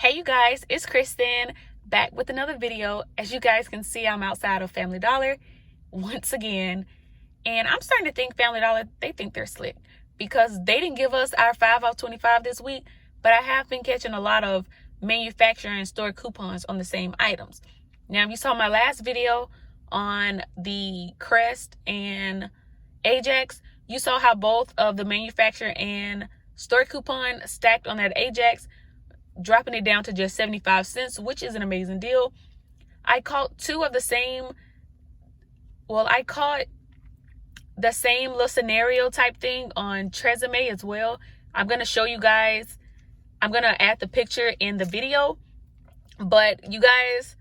Hey you guys, it's Kristen back with another video. As you guys can see, I'm outside of Family Dollar once again, and I'm starting to think Family Dollar, they think they're slick because they didn't give us our 5 off 25 this week, but I have been catching a lot of manufacturer and store coupons on the same items. Now, if you saw my last video on the Crest and Ajax, you saw how both of the manufacturer and store coupon stacked on that Ajax, dropping it down to just 75 cents, which is an amazing deal. I caught the same little scenario type thing on Tresemme as well. I'm going to show you guys. I'm going to add the picture in the video. But you guys,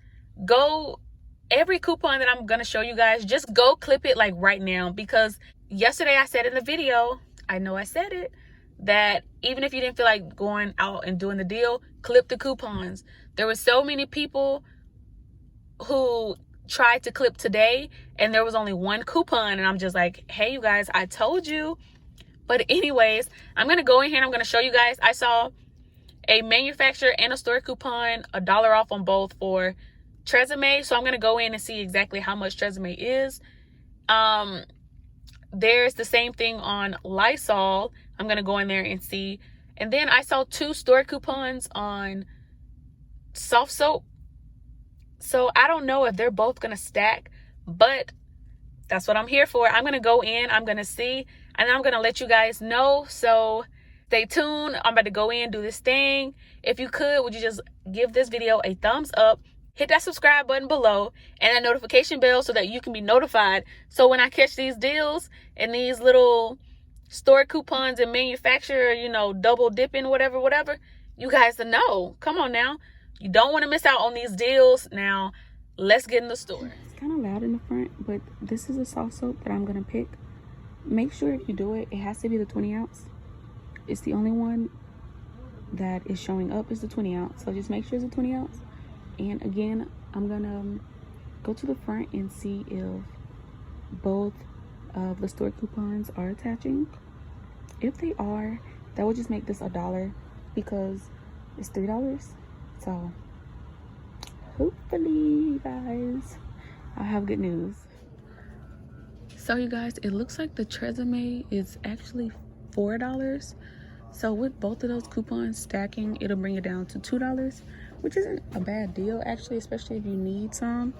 every coupon that I'm going to show you guys, just go clip it like right now. Because yesterday I said in the video, I know I said it, that even if you didn't feel like going out and doing the deal, clip the coupons. There were so many people who tried to clip today and there was only one coupon, and I'm just like, hey you guys, I told you. But anyways, I'm gonna go in here and I'm gonna show you guys. I saw a manufacturer and a store coupon, $1 off on both for Tresemme, so I'm gonna go in and see exactly how much Tresemme is. There's the same thing on Lysol. I'm going to go in there and see. And then I saw 2 store coupons on soft soap. So I don't know if they're both going to stack, but that's what I'm here for. I'm going to go in, I'm going to see, and I'm going to let you guys know. So stay tuned. I'm about to go in, do this thing. If you could, would you just give this video a thumbs up? Hit that subscribe button below and that notification bell so that you can be notified. So when I catch these deals and these little store coupons and manufacturer, double dipping, whatever, you guys to know. Come on now. You don't want to miss out on these deals. Now, let's get in the store. It's kind of loud in the front, but this is a soft soap that I'm going to pick. Make sure if you do it, it has to be the 20 ounce. It's the only one that is showing up is the 20 ounce. So just make sure it's a 20 ounce. And again, I'm gonna go to the front and see if both of the store coupons are attaching. If they are, that would just make this $1 because it's $3. So hopefully, you guys, I have good news. So you guys, it looks like the Tresemme is actually $4. So with both of those coupons stacking, it'll bring it down to $2, which isn't a bad deal actually, especially if you need some.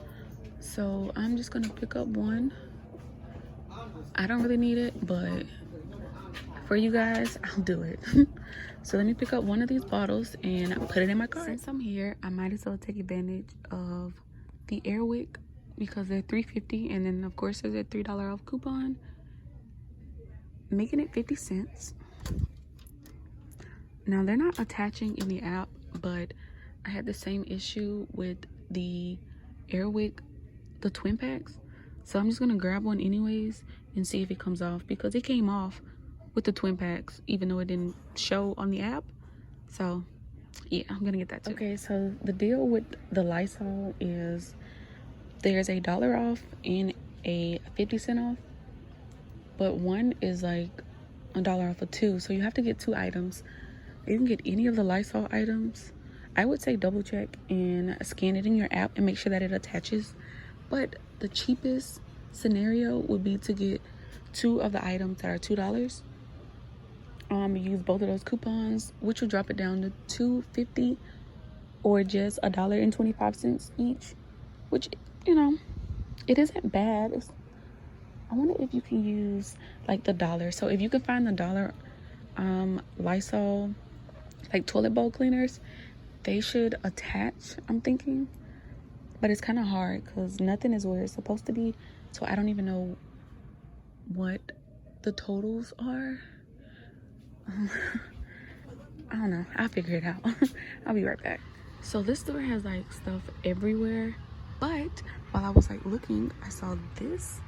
So I'm just gonna pick up one. I don't really need it, but for you guys, I'll do it. So let me pick up one of these bottles and put it in my cart. Since I'm here, I might as well take advantage of the Airwick because they're $3.50, and then of course there's a $3 off coupon, making it 50 cents. Now they're not attaching in the app, but I had the same issue with the Airwick, the twin packs. So I'm just gonna grab one anyways and see if it comes off, because it came off with the twin packs even though it didn't show on the app. So yeah, I'm gonna get that too. Okay, so the deal with the Lysol is there's $1 off and a 50-cent off, but one is like $1 off of 2, so you have to get 2 items. You can get any of the Lysol items. I would say double check and scan it in your app and make sure that it attaches. But the cheapest scenario would be to get 2 of the items that are $2. Use both of those coupons, which will drop it down to $2.50 or just $1.25 each, which, it isn't bad. I wonder if you can use like the $1. So if you can find the $1 Lysol like toilet bowl cleaners, they should attach, I'm thinking. But it's kind of hard because nothing is where it's supposed to be. So I don't even know what the totals are. I don't know. I'll figure it out. I'll be right back. So this store has like stuff everywhere. But while I was like looking, I saw this.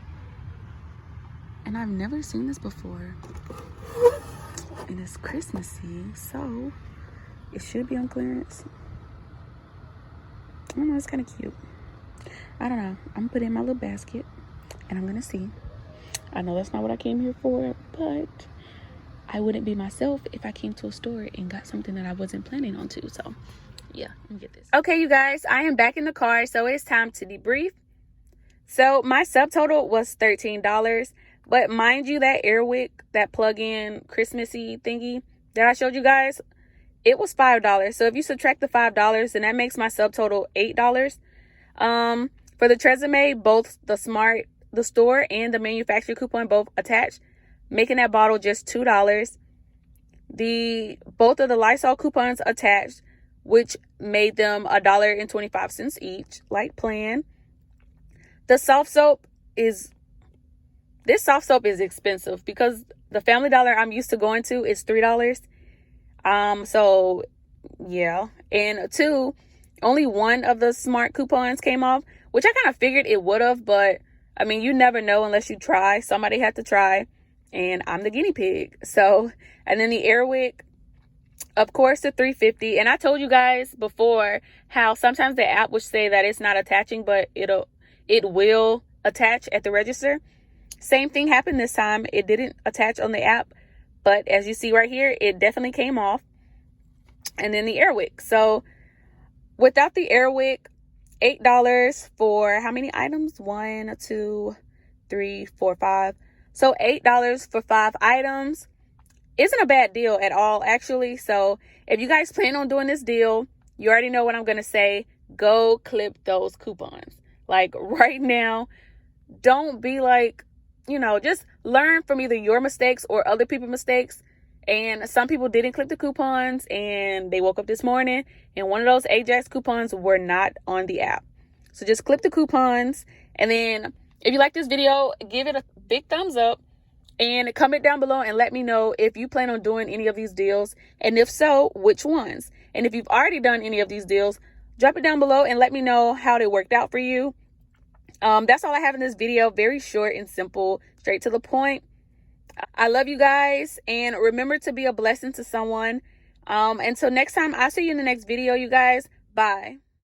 And I've never seen this before. And it's Christmassy, so it should be on clearance. I don't know, it's kind of cute. I don't know. I'm gonna put it in my little basket and I'm gonna see. I know that's not what I came here for, but I wouldn't be myself if I came to a store and got something that I wasn't planning on to. So yeah, let me get this. Okay, you guys, I am back in the car, so it's time to debrief. So my subtotal was $13, but mind you, that Airwick, that plug-in Christmassy thingy that I showed you guys, it was $5. So if you subtract the $5, then that makes my subtotal $8. For the Tresemme, both the store and the manufacturer coupon both attached, making that bottle just $2. Both of the Lysol coupons attached, which made them $1.25 each, like planned. This soft soap is expensive because the Family Dollar I'm used to going to is $3. So yeah. And two, only one of the smart coupons came off, which I kind of figured it would have, but I mean, you never know unless you try. Somebody had to try, and I'm the guinea pig. So, and then the Airwick, of course, the $3.50. And I told you guys before how sometimes the app would say that it's not attaching, but it will attach at the register. Same thing happened this time. It didn't attach on the app, but as you see right here, it definitely came off. And then the Airwick. So without the Airwick, $8 for how many items? 1, 2, 3, 4, 5. So $8 for 5 items isn't a bad deal at all, actually. So if you guys plan on doing this deal, you already know what I'm going to say. Go clip those coupons. Like right now, don't be like, just learn from either your mistakes or other people's mistakes. And some people didn't clip the coupons and they woke up this morning and one of those Ajax coupons were not on the app. So just clip the coupons. And then if you like this video, give it a big thumbs up and comment down below and let me know if you plan on doing any of these deals. And if so, which ones? And if you've already done any of these deals, drop it down below and let me know how they worked out for you. That's all I have in this video. Very short and simple, straight to the point. I love you guys, and remember to be a blessing to someone. Until next time, I'll see you in the next video, you guys. Bye.